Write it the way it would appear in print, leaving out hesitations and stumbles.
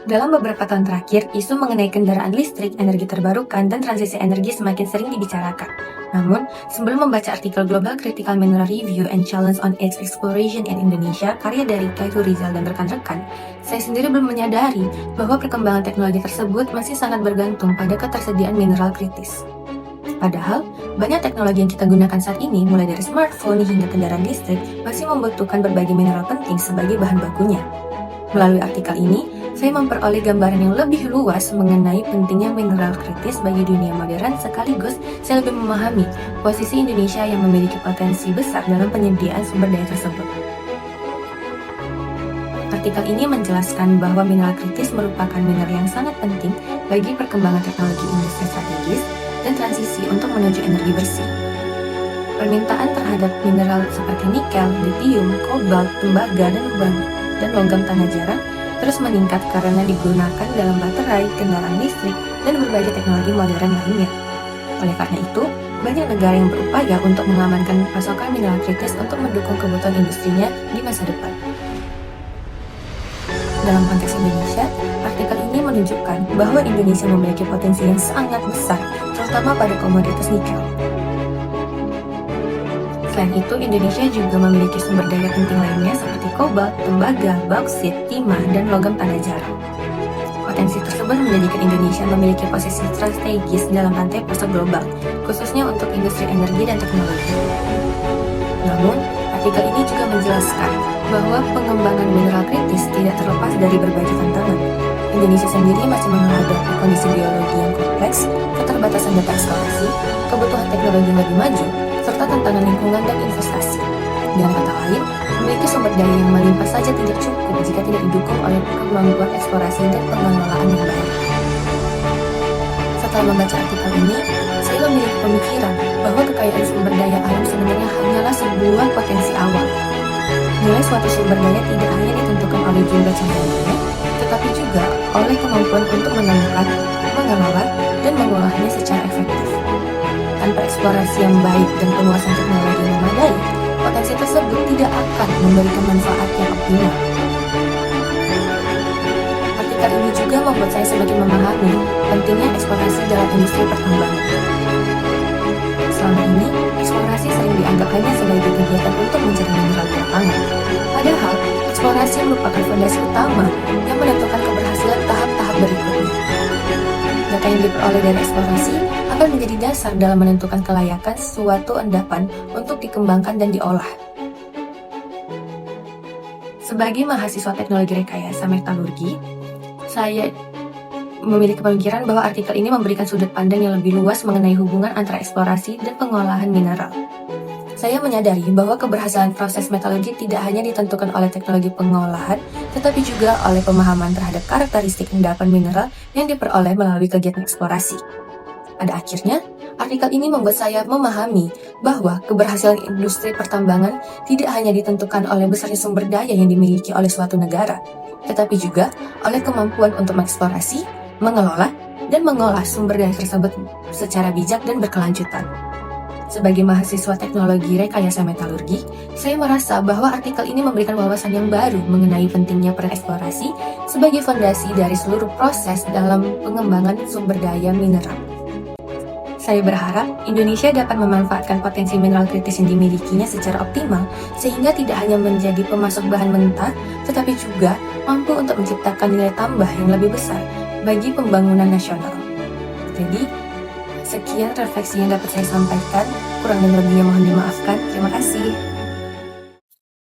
Dalam beberapa tahun terakhir, isu mengenai kendaraan listrik, energi terbarukan, dan transisi energi semakin sering dibicarakan. Namun, sebelum membaca artikel Global Critical Mineral Review and Challenge on its Exploration in Indonesia, karya dari Kaifu Rizal dan rekan-rekan, saya sendiri belum menyadari bahwa perkembangan teknologi tersebut masih sangat bergantung pada ketersediaan mineral kritis. Padahal, banyak teknologi yang kita gunakan saat ini, mulai dari smartphone hingga kendaraan listrik, masih membutuhkan berbagai mineral penting sebagai bahan bakunya. Melalui artikel ini, saya memperoleh gambaran yang lebih luas mengenai pentingnya mineral kritis bagi dunia modern, sekaligus saya lebih memahami posisi Indonesia yang memiliki potensi besar dalam penyediaan sumber daya tersebut. Artikel ini menjelaskan bahwa mineral kritis merupakan mineral yang sangat penting bagi perkembangan teknologi industri strategis dan transisi untuk menuju energi bersih. Permintaan terhadap mineral seperti nikel, lithium, kobalt, tembaga, dan logam tanah jarang terus meningkat karena digunakan dalam baterai, kendaraan listrik, dan berbagai teknologi modern lainnya. Oleh karena itu, banyak negara yang berupaya untuk mengamankan pasokan mineral kritis untuk mendukung kebutuhan industrinya di masa depan. Dalam konteks Indonesia, artikel ini menunjukkan bahwa Indonesia memiliki potensi yang sangat besar, terutama pada komoditas nikel. Selain itu, Indonesia juga memiliki sumber daya penting lainnya seperti kobalt, tembaga, bauksit, timah, dan logam tanah jarang. Potensi tersebut menjadikan Indonesia memiliki posisi strategis dalam rantai pasok global, khususnya untuk industri energi dan teknologi. Namun, artikel ini juga menjelaskan bahwa pengembangan mineral kritis tidak terlepas dari berbagai tantangan. Indonesia sendiri masih menghadapi kondisi geologi yang kompleks, keterbatasan data eksplorasi, kebutuhan teknologi yang lebih maju, serta tantangan lingkungan dan investasi. Dengan kata lain, memiliki sumber daya yang melimpah saja tidak cukup jika tidak didukung oleh kemampuan eksplorasi dan pengelolaan yang baik. Setelah membaca artikel ini, saya memiliki pemikiran bahwa kekayaan sumber daya alam sebenarnya hanyalah sebuah potensi awal. Nilai suatu sumber daya tidak hanya ditentukan oleh jumlah cadangannya, tetapi juga oleh kemampuan untuk menemukan, mengelola, dan mengolahnya secara efektif. Tanpa eksplorasi yang baik dan penguasaan teknologi yang memadai, potensi tersebut tidak akan memberikan manfaat yang optimal. Artikel ini juga membuat saya semakin memahami pentingnya eksplorasi dalam industri pertambangan. Selama ini, eksplorasi sering dianggap hanya sebagai kegiatan untuk mencari mineral di lapangan. Padahal, eksplorasi merupakan fondasi utama yang menentukan keberhasilan tahap-tahap berikutnya. Data yang diperoleh dari eksplorasi akan menjadi dasar dalam menentukan kelayakan suatu endapan untuk dikembangkan dan diolah. Sebagai mahasiswa teknologi rekayasa metalurgi, saya memiliki pemikiran bahwa artikel ini memberikan sudut pandang yang lebih luas mengenai hubungan antara eksplorasi dan pengolahan mineral. Saya menyadari bahwa keberhasilan proses metalurgi tidak hanya ditentukan oleh teknologi pengolahan, tetapi juga oleh pemahaman terhadap karakteristik endapan mineral yang diperoleh melalui kegiatan eksplorasi. Pada akhirnya, artikel ini membuat saya memahami bahwa keberhasilan industri pertambangan tidak hanya ditentukan oleh besarnya sumber daya yang dimiliki oleh suatu negara, tetapi juga oleh kemampuan untuk mengeksplorasi, mengelola, dan mengolah sumber daya tersebut secara bijak dan berkelanjutan. Sebagai mahasiswa teknologi rekayasa metalurgi, saya merasa bahwa artikel ini memberikan wawasan yang baru mengenai pentingnya peran eksplorasi sebagai fondasi dari seluruh proses dalam pengembangan sumber daya mineral. Saya berharap Indonesia dapat memanfaatkan potensi mineral kritis yang dimilikinya secara optimal, sehingga tidak hanya menjadi pemasok bahan mentah, tetapi juga mampu untuk menciptakan nilai tambah yang lebih besar bagi pembangunan nasional. Jadi, sekian refleksi yang dapat saya sampaikan, kurang dan lebihnya mohon dimaafkan. Terima kasih.